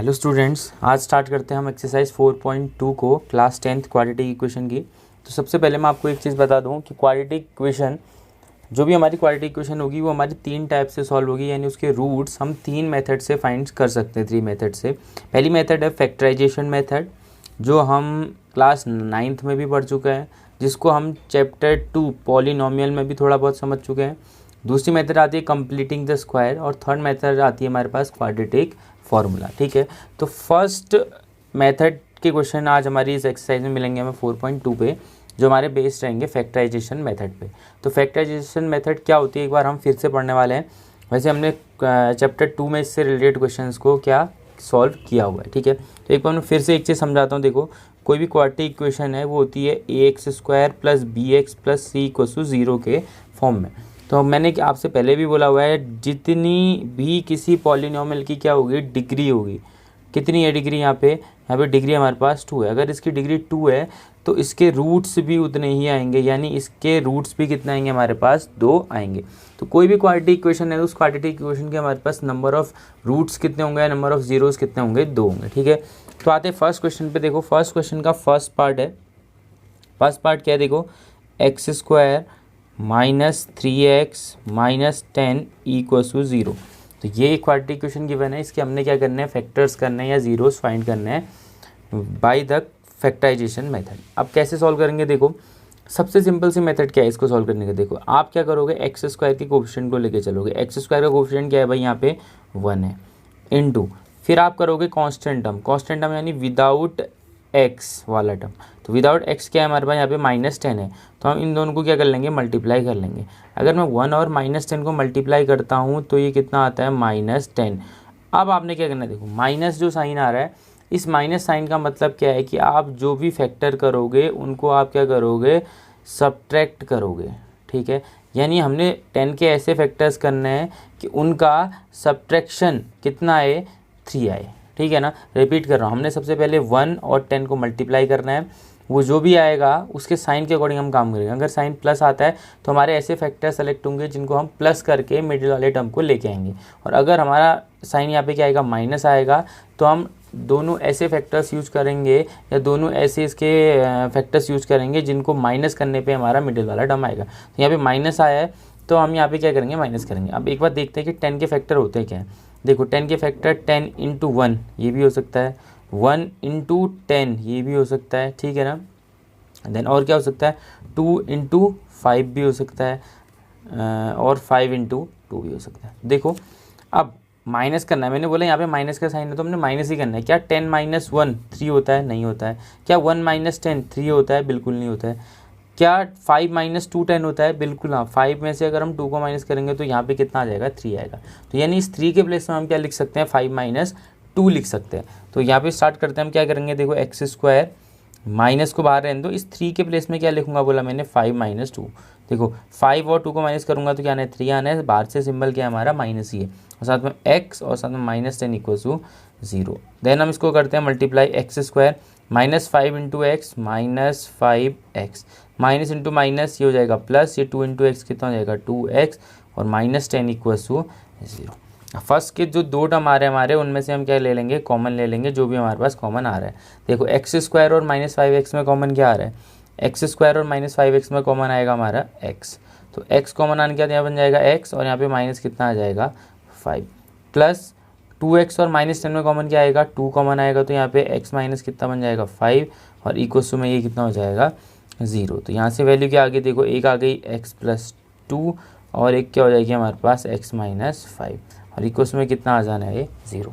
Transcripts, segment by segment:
Hello students, आज start करते हैं हम एक्सरसाइज 4.2 को क्लास 10th क्वाड्रेटिक इक्वेशन की। तो सबसे पहले मैं आपको एक चीज़ बता दूं कि क्वाड्रेटिक इक्वेशन जो भी हमारी क्वाड्रेटिक इक्वेशन होगी वो हमारी तीन टाइप से सॉल्व होगी, यानी उसके रूट्स हम तीन मेथड से फाइंड कर सकते हैं, 3 मेथड से। पहली मेथड है फैक्टराइजेशन मेथड, जो हम क्लास 9th में भी पढ़ चुके हैं, जिसको हम चैप्टर 2 पॉलिनोमियल में भी थोड़ा बहुत समझ चुके हैं। दूसरी मेथड आती है कंप्लीटिंग द स्क्वायर, और थर्ड मेथड आती है हमारे पास क्वाड्रेटिक फार्मूला। ठीक है, तो फर्स्ट मेथड के क्वेश्चन आज हमारी इस एक्सरसाइज में मिलेंगे हमें 4.2 पे, जो हमारे बेस्ड रहेंगे फैक्टराइजेशन मेथड पे। तो फैक्टराइजेशन मेथड क्या होती है एक बार हम फिर से पढ़ने वाले हैं। वैसे हमने चैप्टर 2 में इससे रिलेटेड क्वेश्चंस को क्या सॉल्व किया हुआ है। ठीक है, तो एक बार मैं फिर से एक चीज़ समझाता हूँ। देखो, कोई भी क्वाड्रेटिक इक्वेशन है वो होती है ax² plus bx plus c equals to 0 के फॉर्म में। तो मैंने आपसे पहले भी बोला हुआ है, जितनी भी किसी पॉलिनोमियल की क्या होगी, डिग्री होगी। कितनी है डिग्री? यहाँ पे डिग्री हमारे पास 2 है। अगर इसकी डिग्री 2 है तो इसके रूट्स भी उतने ही आएंगे, यानी इसके रूट्स भी कितने आएंगे हमारे पास? 2 आएंगे। तो कोई भी क्वाड्रेटिक इक्वेशन है, उस क्वाड्रेटिक इक्वेशन के हमारे पास नंबर ऑफ रूट्स कितने होंगे, नंबर ऑफ जीरोस कितने होंगे? 2 होंगे। ठीक है, तो आते हैं फर्स्ट क्वेश्चन पे। देखो, फर्स्ट क्वेश्चन का फर्स्ट पार्ट है। फर्स्ट पार्ट क्या है? देखो, x² minus 3x minus 10 equals to 0। तो ये क्वाड्रेटिक इक्वेशन गिवन है, इसके हमने क्या करना है? फैक्टर्स करने हैं या जीरोस फाइंड करने हैं बाय द फैक्टराइजेशन मेथड। अब कैसे सॉल्व करेंगे? देखो, सबसे सिंपल सी मेथड क्या है इसको सॉल्व करने का? देखो, आप क्या करोगे, x² के कोफिशिएंट को लेके चलोगे। x² का कोफिशिएंट क्या है भाई? यहाँ पे 1 है, इनटू फिर आप करोगे कांस्टेंट टर्म यानी विदाउट x वाला टर्म। तो विदाउट x क्या है हमारे पास? यहाँ पे -10 है, तो हम इन दोनों को क्या कर लेंगे? मल्टीप्लाई कर लेंगे। अगर मैं 1 और -10 को मल्टीप्लाई करता हूँ तो ये कितना आता है? -10। अब आपने क्या करना है? देखो, माइनस जो साइन आ रहा है, इस माइनस साइन का मतलब क्या है कि आप जो भी फैक्टर करोगे उनको आप क्या करोगे? सब्ट्रैक्ट करोगे। ठीक है, यानी हमने 10 के ऐसे फैक्टर्स करने हैं कि उनका सब्ट्रैक्शन कितना आए? 3 आए। ठीक है ना, रिपीट कर रहा हूँ, हमने सबसे पहले 1 और 10 को मल्टीप्लाई करना है। वो जो भी आएगा उसके साइन के अकॉर्डिंग हम काम करेंगे। अगर साइन प्लस आता है तो हमारे ऐसे फैक्टर सेलेक्ट होंगे जिनको हम प्लस करके मिडिल वाले टर्म को लेके आएंगे। और अगर हमारा साइन यहाँ पे क्या आएगा? माइनस आएगा, तो हम दोनों ऐसे फैक्टर्स यूज करेंगे या दोनों ऐसे इसके फैक्टर्स यूज करेंगे जिनको माइनस करने पे हमारा मिडिल वाला टर्म आएगा। तो यहाँ पे माइनस आया है तो हम यहाँ पे क्या करेंगे? माइनस करेंगे। अब एक बार देखते हैं कि 10 के फैक्टर होते हैं क्या है। देखो, 10 के फैक्टर 10 इंटू 1 ये भी हो सकता है, 1 इंटू 10 ये भी हो सकता है। ठीक है ना, देन और क्या हो सकता है? 2 इंटू 5 भी हो सकता है, और 5 इंटू 2 भी हो सकता है। देखो, अब माइनस करना है, मैंने बोला यहाँ पे माइनस का साइन है तो हमने माइनस ही करना है। क्या 10 माइनस 1 3 होता है? नहीं होता है। क्या 1 माइनस 10 3 होता है? बिल्कुल नहीं होता है। क्या 5 माइनस 2 10 होता है? बिल्कुल हाँ। 5 में से अगर हम 2 को माइनस करेंगे तो यहाँ पे कितना आ जाएगा? 3 आएगा। तो यानी इस 3 के प्लेस में हम क्या लिख सकते हैं? 5 माइनस 2 लिख सकते हैं। तो यहाँ पे स्टार्ट करते हैं, हम क्या करेंगे? देखो, x² माइनस को बाहर रहने दो, इस 3 के प्लेस में क्या लिखूंगा बोला मैंने? 5 माइनस 2। देखो, 5 और 2 को माइनस करूंगा तो क्या आना है? 3 आना है। बाहर से सिंबल क्या है हमारा? माइनस ही है, और साथ में x और साथ में -10 इक्वल टू 0। देन हम इसको करते हैं multiply, x² minus 5 into x minus 5x, minus into minus ये हो जाएगा प्लस, ये 2 इंटू एक्स कितना हो जाएगा? 2x, और -10 इक्वल टू 0। फर्स्ट के जो 2 टर्म आ रहे हैं हमारे, उनमें से हम क्या ले लेंगे? कॉमन ले लेंगे, जो भी हमारे पास कॉमन आ रहा है। देखो, x² और -5x में कॉमन क्या आ रहा है? x² और -5x में कॉमन आएगा हमारा x। तो x कॉमन आने के बाद यहाँ बन जाएगा x, और यहाँ पे माइनस कितना आ जाएगा? 5, प्लस 2x और -10 में कॉमन क्या आएगा? 2 कॉमन आएगा, तो यहाँ पे x माइनस कितना बन जाएगा? 5, और इक्वल्स टू में ये कितना हो जाएगा? 0। तो यहाँ से वैल्यू क्या आ गई? देखो, एक आ गई x प्लस 2, और एक क्या हो जाएगी हमारे पास? x माइनस 5, और इक्वल्स में कितना आ जाना है? 0।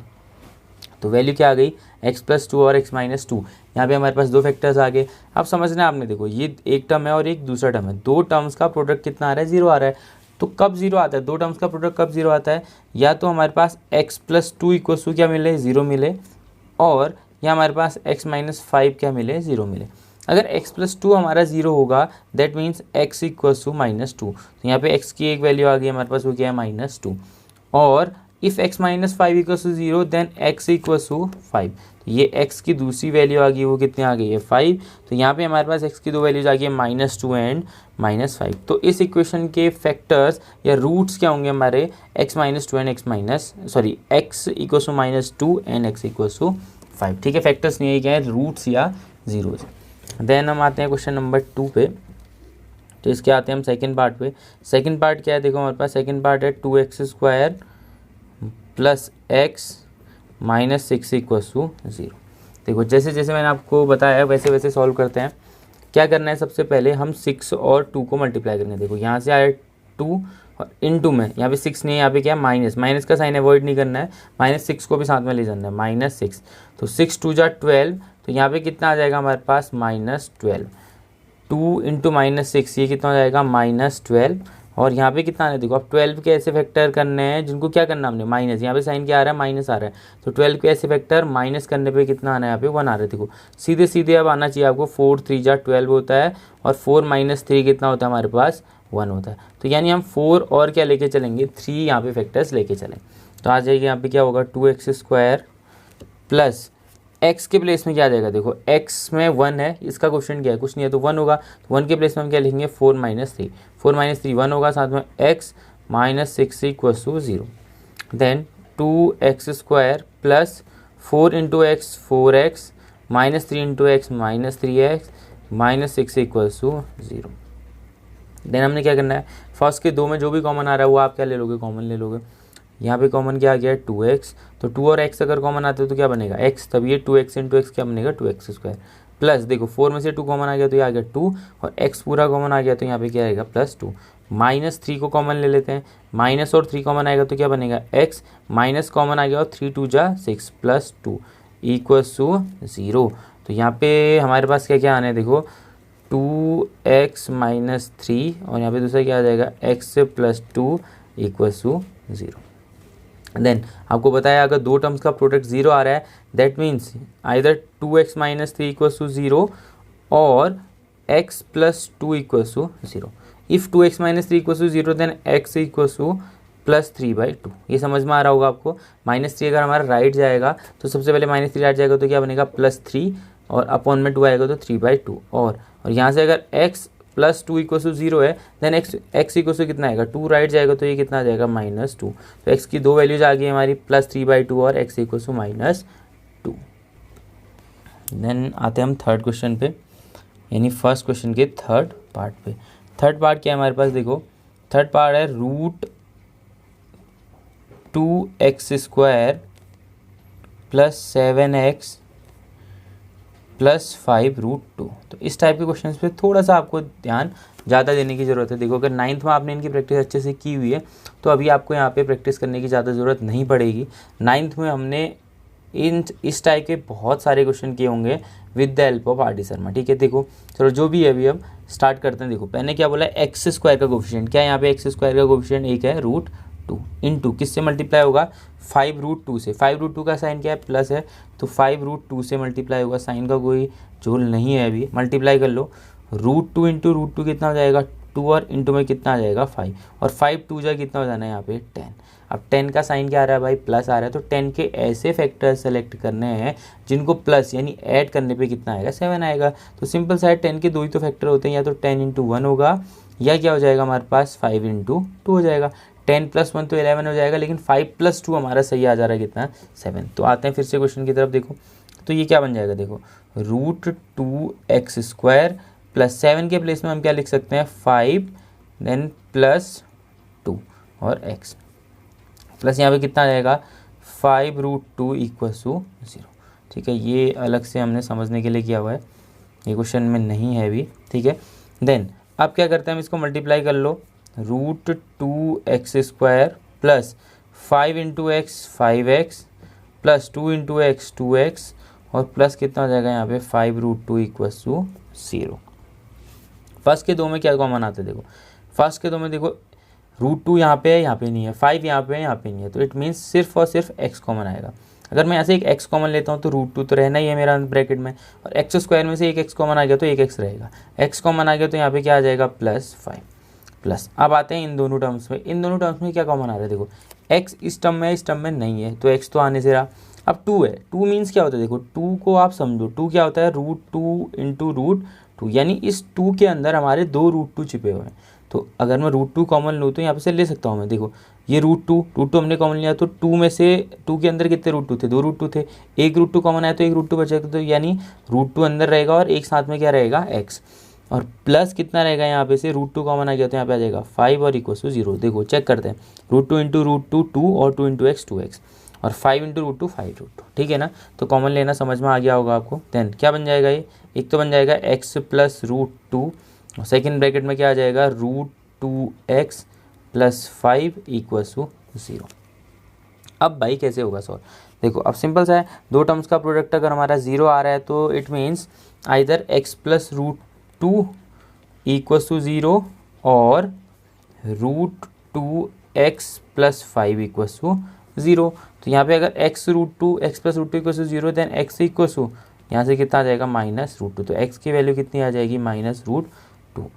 तो वैल्यू क्या आ गई? x प्लस 2 और x माइनस 2। यहाँ पे हमारे पास 2 फैक्टर्स आ गए। अब समझना आपने, देखो ये एक टर्म है और एक दूसरा टर्म है, 2 टर्म्स का प्रोडक्ट कितना आ रहा है? 0 आ रहा है। तो कब 0 आता है? 2 टर्म्स का प्रोडक्ट कब 0 आता है? या तो हमारे पास x प्लस 2 इक्वल्स टू क्या मिले? 0 मिले, और या हमारे पास x माइनस 5 क्या मिले? 0 मिले। अगर x प्लस 2 हमारा 0 होगा, that means x equals to -2। तो यहाँ पे x की एक वैल्यू आ गई हमारे पास, वो क्या है? -2। और if x minus 5 equals to 0 then x equals to 5। तो ये x की दूसरी वैल्यू आ गई, वो कितनी आ गई है 5। तो यहाँ पे हमारे पास x की दो वैल्यूज आ गई है -2 एंड -5। तो इस इक्वेशन के फैक्टर्स या रूट्स क्या होंगे हमारे x -2 and x -2 and x = 5। ठीक है, फैक्टर्स नहीं है, क्या है, रूट्स या जीरोज। देन हम आते हैं क्वेश्चन नंबर 2 पे। तो इसके आते हैं हम सेकंड पार्ट पे। सेकंड पार्ट क्या है, देखो हमारे पास सेकंड पार्ट है 2x² + x -6 = 0। देखो जैसे जैसे मैंने आपको बताया वैसे वैसे सॉल्व करते हैं। क्या करना है, सबसे पहले हम 6 और 2 को मल्टीप्लाई करेंगे। देखो यहाँ से आया 2 और इनटू में यहाँ पे 6 नहीं है, यहाँ पे क्या माइनस, माइनस का साइन अवॉइड नहीं करना है, -6 को भी साथ में ले जाना है, -6। तो 6 2 जा 12, तो यहाँ पे कितना आ जाएगा हमारे पास -12। 2 × -6 ये कितना हो जाएगा -12। और यहाँ पे कितना आना है, देखो अब 12 के ऐसे फैक्टर करने हैं जिनको क्या करना हमने माइनस, यहाँ पे साइन क्या आ रहा है, माइनस आ रहा है। तो 12 के ऐसे फैक्टर माइनस करने पे कितना आना है, यहाँ पे 1 आ रहा है। देखो सीधे सीधे अब आना चाहिए आपको, 4 3 जा 12 होता है और 4 - 3 कितना होता है हमारे पास 1 होता है। तो यानी हम 4 और क्या लेके चलेंगे, 3 यहाँ पे फैक्टर्स लेके चलें। तो आ जाएगा यहाँ पे क्या होगा 2x² प्लस x के प्लेस में क्या आ जाएगा, देखो x में 1 है, इसका क्वेश्चन क्या है, कुछ नहीं है तो 1 होगा। तो 1 के प्लेस में हम क्या लिखेंगे 4 - 3, 4 - 3 1 होगा, साथ में x -6 = 0। Then 2x² plus 4 × x 4x -3 × x -3x -6 = 0। Then हमने क्या करना है, फर्स्ट के दो में जो भी कॉमन आ रहा है वो आप क्या ले लोगे, कॉमन ले लोगे। यहाँ पे कॉमन क्या आ गया है 2x, तो 2 और x अगर कॉमन आते हो तो क्या बनेगा x, तब ये 2x × x क्या बनेगा 2x² प्लस देखो 4 में से 2 कॉमन आ गया तो ये आ गया 2 और x पूरा कॉमन आ गया तो यहाँ पे क्या आएगा +2। -3 को कॉमन ले लेते हैं, माइनस और 3 कॉमन आएगा तो क्या बनेगा x, माइनस कॉमन आ गया और 3 2 जा 6 +2 = 0। तो यहाँ पे हमारे पास क्या क्या आना है, देखो 2x - 3 और यहाँ पे दूसरा क्या आ जाएगा x + 2 = 0। देन आपको बताया अगर दो टर्म्स का प्रोडक्ट 0 आ रहा है दैट मीन्स आइदर 2x - 3 = 0 और x + 2 = 0। If 2x - 3 = 0 then x = +3/2। ये समझ में आ रहा होगा आपको। -3 अगर हमारा राइट जाएगा तो सबसे पहले -3 राइट जाएगा तो क्या बनेगा +3 और अपॉन में 2 आएगा तो 3/2। और यहाँ से अगर x + 2 = 0 है देन x = कितना आएगा 2 राइट जाएगा तो ये कितना आ जाएगा -2। तो x की दो वैल्यूज आ गई हमारी +3/2 और x = -2। देन आते हैं हम थर्ड क्वेश्चन पे, यानी फर्स्ट क्वेश्चन के थर्ड पार्ट पे। थर्ड पार्ट क्या है हमारे पास, देखो थर्ड पार्ट है √2x² + 7x + 5√2। तो इस टाइप के क्वेश्चंस पे थोड़ा सा आपको ध्यान ज़्यादा देने की ज़रूरत है। देखो अगर 9th में आपने इनकी प्रैक्टिस अच्छे से की हुई है तो अभी आपको यहाँ पे प्रैक्टिस करने की ज़्यादा ज़रूरत नहीं पड़ेगी। 9th में हमने इस टाइप के बहुत सारे क्वेश्चन किए होंगे with the help of R D Sharma. ठीक है, देखो चलो जो भी है अभी हम स्टार्ट करते हैं। देखो मैंने क्या बोला x² का कोफिशिएंट क्या है, यहाँ पे x² का कोफिशिएंट एक है √2 इंटू किससे मल्टीप्लाई होगा 5√2 से। 5√2 का साइन क्या है प्लस है तो 5√2 से मल्टीप्लाई होगा, साइन का कोई झोल नहीं है, अभी मल्टीप्लाई कर लो। √2 इंटू √2 कितना हो जाएगा 2 और इंटू में कितना आ जाएगा 5 और 5 2 जा कितना हो जाना है यहाँ पे 10। अब 10 का साइन क्या आ रहा है भाई प्लस आ रहा है, तो 10 के ऐसे फैक्टर सेलेक्ट करने हैं जिनको प्लस यानी ऐड करने पे कितना आएगा 7 आएगा। तो सिंपल सा है 10 के दो ही तो फैक्टर होते हैं, या तो 10 × 1 होगा या क्या हो जाएगा हमारे पास 5 × 2 हो जाएगा। 10 + 1 तो 11 हो जाएगा, लेकिन 5 + 2 हमारा सही आ जा रहा है कितना 7। तो आते हैं फिर से क्वेश्चन की तरफ। देखो तो ये क्या बन जाएगा, देखो √2x² + 7 के प्लेस में हम क्या लिख सकते हैं 5 देन +2 और x प्लस यहाँ पे कितना आ जाएगा 5√2 = 0। ठीक है, ये अलग से हमने समझने के लिए किया हुआ है, ये क्वेश्चन में नहीं है अभी। ठीक है, देन अब क्या करते हैं हम इसको मल्टीप्लाई कर लो। √2x² plus 5 × x 5x plus 2 × x 2x और प्लस कितना हो जाएगा यहाँ पे 5√2 = 0। फर्स्ट के दो में क्या कॉमन आता है, देखो फर्स्ट के दो में देखो √2 यहाँ पे है, यहाँ पे नहीं है, 5 यहाँ पे है, यहाँ पे नहीं है, तो इट मीन्स सिर्फ और सिर्फ x कॉमन आएगा। अगर मैं ऐसे एक x कॉमन लेता हूँ तो √2 तो रहना ही है मेरा ब्रैकेट में, और x² में से एक x कॉमन आ गया तो एक x रहेगा। x कॉमन आ गया तो यहाँ पे क्या आ जाएगा +5 प्लस। अब आते हैं इन दोनों टर्म्स में, इन दोनों टर्म्स में क्या कॉमन आ रहा है, देखो x इस टर्म में नहीं है तो x तो आने से रहा, अब 2 है, 2 मीन्स क्या होता है, देखो 2 को आप समझो, 2 क्या होता है, √2 इंटू √2, यानी इस 2 के अंदर हमारे 2 √2 छिपे हुए हैं। तो अगर मैं √2 कॉमन लूँ तो यहाँ पे से ले सकता हूँ मैं, देखो ये √2 हमने कॉमन लिया, तो 2 में से 2 के अंदर कितने √2 थे, 2 √2 थे, एक √2 कॉमन आया तो एक √2 बचेगा, तो यानी √2 अंदर रहेगा और एक साथ में क्या रहेगा x, और प्लस कितना रहेगा यहाँ पे से √2 कॉमन आ गया तो यहाँ पे आ जाएगा 5 और इक्वल टू 0। देखो चेक करते हैं, √2 इंटू √2 2 और 2 इंटू एक्स 2x और 5 इंटू √2 5 √2, ठीक है ना। तो कॉमन लेना समझ में आ गया होगा आपको। देन क्या बन जाएगा ये, एक तो बन जाएगा x प्लस √2 और सेकेंड ब्रैकेट में क्या आ जाएगा √2x प्लस 5 इक्वल टू 0। अब भाई कैसे होगा सॉल्व, देखो अब सिंपल सा है, दो टर्म्स का प्रोडक्ट अगर हमारा 0 आ रहा है तो it means either x plus √2 equals to 0 और √2x प्लस 5 इक्वल्स टू 0। तो यहाँ पे अगर x plus √2 equals to 0 then x equals to यहाँ से कितना आ जाएगा -√2, तो x की वैल्यू कितनी आ जाएगी -√2,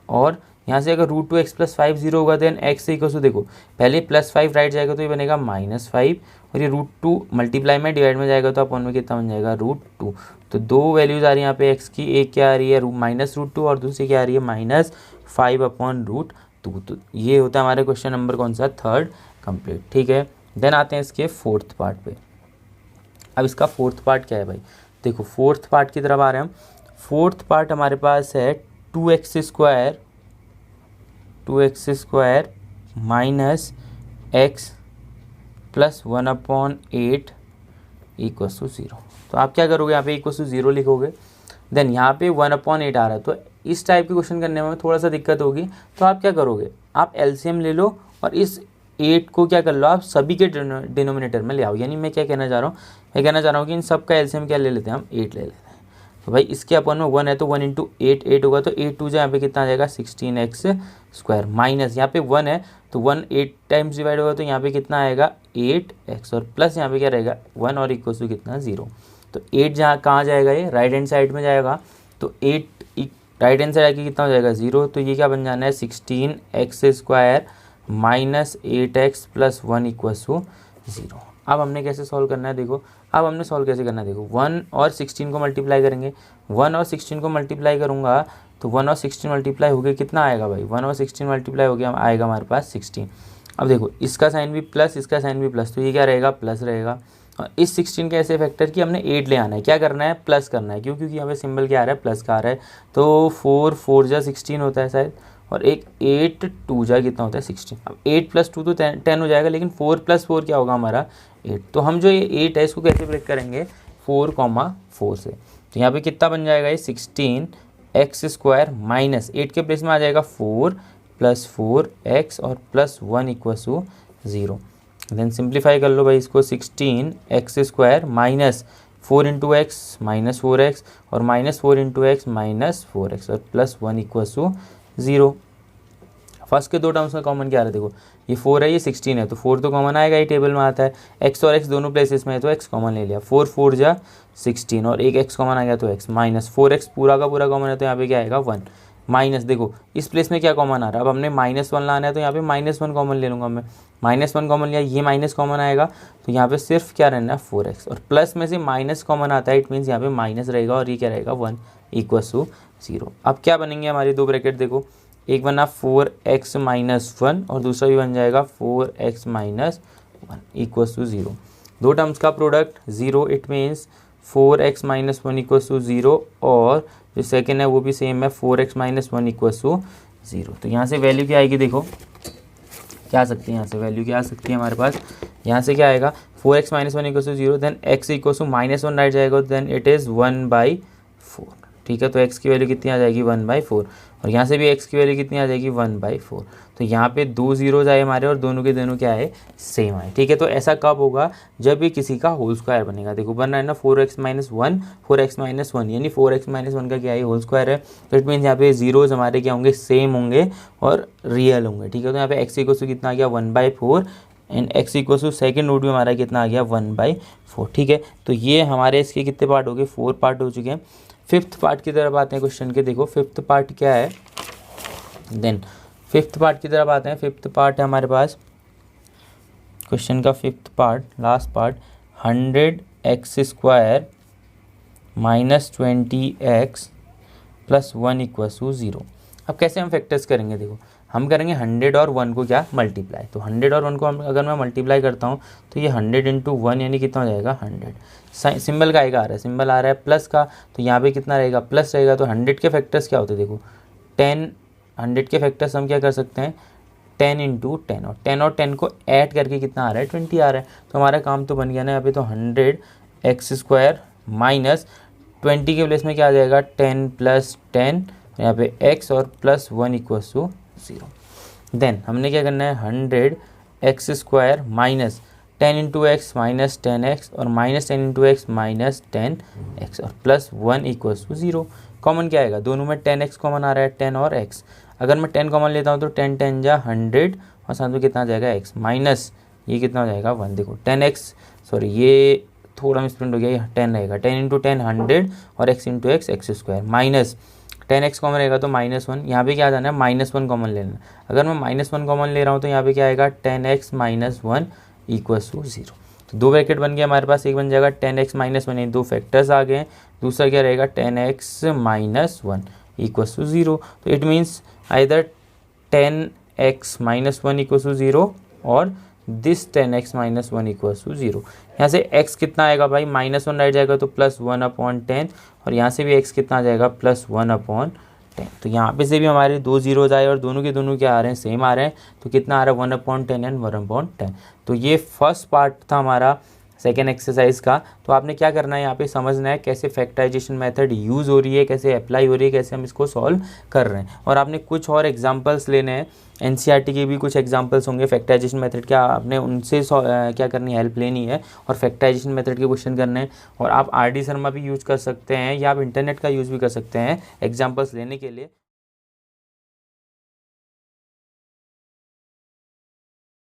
और यहाँ से अगर √2x प्लस 5 0 होगा देन x इक्वल्स टू, देखो पहले +5 राइट जाएगा तो ये बनेगा -5 और ये √2 मल्टीप्लाई में डिवाइड में जाएगा तो अपन में कितना बन जाएगा √2। तो दो वैल्यूज़ आ रही है यहाँ पे x की, एक क्या आ रही है -√2 और दूसरी क्या आ रही है -5/√2। तो ये होता है हमारे क्वेश्चन नंबर कौन सा, थर्ड कंप्लीट, ठीक है। देन आते हैं इसके फोर्थ पार्ट पे। अब इसका फोर्थ पार्ट क्या है भाई, देखो फोर्थ पार्ट की तरफ आ रहे हैं हम। फोर्थ पार्ट हमारे पास है 2x square minus x plus 1/8 equals to 0। तो आप क्या करोगे, यहाँ पे इक्वल्स टू 0 लिखोगे, देन यहाँ पे 1/8 आ रहा है, तो इस टाइप के क्वेश्चन करने में थोड़ा सा दिक्कत होगी। तो आप क्या करोगे, आप एलसीएम ले लो और इस 8 को क्या कर लो, आप सभी के डिनोमिनेटर में ले आओ। यानी मैं क्या कहना चाह रहा हूँ, मैं कहना चाह रहा हूँ कि इन सब का एलसीएम क्या ले लेते हैं हम, 8 ले लेते हैं। तो भाई इसके अपन में 1 है तो 1 इंटू 8 होगा, तो 8 2 यहाँ पे कितना आ जाएगा 16x स्क्वायर, माइनस यहाँ पे 1 है तो 1 8 टाइम्स डिवाइड होगा तो यहाँ पे कितना आएगा 8x, और प्लस यहाँ पे क्या रहेगा 1 और इक्वल टू कितना 0। तो 8 जहाँ कहाँ जाएगा, ये राइट हैंड साइड में जाएगा, तो 8 राइट हैंड साइड आके कितना हो जाएगा 0। तो ये क्या बन जाना है 16x square minus 8x plus 1 equal to 0। अब हमने कैसे सॉल्व करना है, देखो अब हमने सॉल्व कैसे करना है, देखो 1 और 16 को मल्टीप्लाई करेंगे, 1 और 16 को मल्टीप्लाई करूँगा तो 1 और 16 मल्टीप्लाई हो गया, कितना आएगा भाई 1 और 16 मल्टीप्लाई हो गया, आएगा हमारे पास 16। अब देखो इसका साइन भी प्लस, इसका साइन भी प्लस, तो ये क्या रहेगा प्लस रहेगा। और इस 16 के ऐसे फैक्टर कि हमने 8 ले आना है, क्या करना है प्लस करना है, क्यों, क्योंकि यहाँ पे सिंबल क्या आ रहा है प्लस का आ रहा है। तो 4 4 जा 16 होता है शायद, और एक 8 2 जा कितना होता है 16। अब 8 प्लस 2 तो 10 हो जाएगा, लेकिन 4 प्लस 4 क्या होगा हमारा 8। तो हम जो ये 8 है इसको कैसे ब्रेक करेंगे 4,4 से। तो यहाँ पे कितना बन जाएगा ये 16x स्क्वायर माइनस 8 के प्लेस में आ जाएगा 4 प्लस 4x और plus 1 equal to 0। Then simplify कर लो भाई इसको, 16x square minus 4 into x minus 4x और minus 4 into x minus 4x और प्लस 1 इक्वल टू 0। फर्स्ट के दो टर्म्स में कॉमन क्या आ रहा है, देखो ये 4 है ये 16 है, तो 4 तो कॉमन आएगा, ये टेबल में आता है। x और x दोनों प्लेसेस में है तो x कॉमन ले लिया, 4 4 जा 16 और एक x कॉमन आ गया तो x माइनस 4x पूरा का पूरा कॉमन है तो यहाँ पे क्या आएगा 1 माइनस, देखो इस प्लेस में क्या कॉमन आ रहा है, अब हमने -1 लाना है तो यहाँ पे -1 कॉमन ले लूँगा मैं, -1 कॉमन लिया, ये माइनस कॉमन आएगा तो यहाँ पे सिर्फ क्या रहना है 4x, और प्लस में से माइनस कॉमन आता है, इट मीन्स यहाँ पे माइनस रहेगा और ये क्या रहेगा 1 इक्वल टू 0। अब क्या बनेंगे हमारी दो ब्रैकेट, देखो एक बना 4x माइनस 1 और दूसरा भी बन जाएगा 4x माइनस 1 इक्वल टू 0। दो टर्म्स का product 0, it means 4x minus 1 equal to 0, और जो सेकेंड है वो भी सेम है 4x माइनस 1 इक्वल टू 0। तो यहाँ से वैल्यू क्या आएगी, देखो क्या आ सकती है, यहाँ से वैल्यू क्या आ सकती है हमारे पास, यहाँ से क्या आएगा 4x minus 1 equal to 0, then x equal to -1 right जाएगा, देन इट इज़ 1/4, ठीक है। तो x की वैल्यू कितनी आ जाएगी 1/4, और यहाँ से भी x की वैल्यू कितनी आ जाएगी 1/4। तो यहाँ पे दो जीरोज आए हमारे और दोनों के दोनों क्या है सेम आए, ठीक है। तो ऐसा कब होगा, जब भी किसी का होल स्क्वायर बनेगा, देखो बन रहा है ना 4x माइनस 1 4x माइनस 1, यानी 4x माइनस 1 का क्या है होल स्क्वायर है, तो इट मीन्स यहाँ पे जीरोज हमारे क्या होंगे सेम होंगे और रियल होंगे, ठीक है। तो यहाँ पे x इक्वल टू कितना आ गया 1/4 and x equal to second root में हमारा कितना आ गया 1/4, ठीक है। तो ये हमारे इसके कितने पार्ट हो गए 4 पार्ट हो चुके हैं। फिफ्थ पार्ट की तरफ आते हैं क्वेश्चन के, देखो फिफ्थ पार्ट क्या है, देन फिफ्थ पार्ट की तरफ आते हैं। फिफ्थ पार्ट है हमारे पास क्वेश्चन का fifth part, last part, 100 x square minus 20x plus 1 equals to 0। अब कैसे हम फैक्टर्स करेंगे, देखो हम करेंगे 100 और 1 को क्या मल्टीप्लाई, तो 100 और 1 को अगर मैं मल्टीप्लाई करता हूँ तो ये 100 इंटू 1 यानी कितना हो जाएगा 100। सिंबल का आएगा आ रहा है, सिंबल आ रहा है प्लस का, तो यहाँ पे कितना रहेगा प्लस रहेगा। तो 100 के फैक्टर्स क्या होते हैं, देखो 100 के फैक्टर्स हम क्या कर सकते हैं 10 इंटू 10, और 10 और 10 को ऐड करके कितना आ रहा है 20 आ रहा है। तो हमारा काम तो बन गया ना यहाँ पे। तो 100 एक्स स्क्वायर माइनस 20 के प्लेस में क्या आ जाएगा 10 प्लस 10, यहाँ पे x और प्लस 1 इक्वल्स टू 0। देन हमने क्या करना है 100 x square minus 10 into x minus 10x और minus 10 into x minus 10x और प्लस 1 इक्वल्स टू 0। कॉमन क्या आएगा, दोनों में 10x कॉमन आ रहा है 10 और x। अगर मैं 10 कॉमन लेता हूँ तो 10 10 जा 100 और साथ में कितना आ जाएगा x माइनस ये कितना हो जाएगा 1। देखो 10x सॉरी ये थोड़ा मिसप्रिंट हो गया, ये 10 रहेगा 10 इंटू 10 100 और x into x x square minus 10x common रहेगा तो -1। यहाँ पे क्या जाना है -1 कॉमन लेना। अगर मैं -1 कॉमन ले रहा हूँ तो यहाँ पे क्या आएगा 10x माइनस 1 इक्वल्स टू 0। तो दो ब्रैकेट बन गया हमारे पास, एक बन जाएगा 10x माइनस 1, दो फैक्टर्स आ गए। दूसरा क्या रहेगा 10x माइनस 1 इक्वल्स टू 0। तो it means either 10x minus 1 equals to 0 और this 10x minus 1 equals to 0। यहाँ से x कितना आएगा भाई -1 रह जाएगा तो प्लस 1/10, और यहाँ से भी x कितना आ जाएगा प्लस 1/10। तो यहाँ पे से भी हमारे दो जीरोज आए और दोनों के दोनों क्या आ रहे हैं सेम आ रहे हैं। तो कितना आ रहा है 1/10 एंड 1/10। तो ये फर्स्ट पार्ट था हमारा सेकेंड एक्सरसाइज का। तो आपने क्या करना है यहाँ पे समझना है कैसे फैक्टराइजेशन मेथड यूज़ हो रही है, कैसे अप्लाई हो रही है, कैसे हम इसको सॉल्व कर रहे हैं। और आपने कुछ और एग्जांपल्स लेने हैं, एनसीईआरटी के भी कुछ एग्जांपल्स होंगे फैक्टराइजेशन मेथड के, आपने उनसे क्या करनी है हेल्प लेनी है और फैक्टराइजेशन मेथड के क्वेश्चन करने हैं। और आप आर डी शर्मा भी यूज़ कर सकते हैं या आप इंटरनेट का यूज़ भी कर सकते हैं एग्जाम्पल्स लेने के लिए।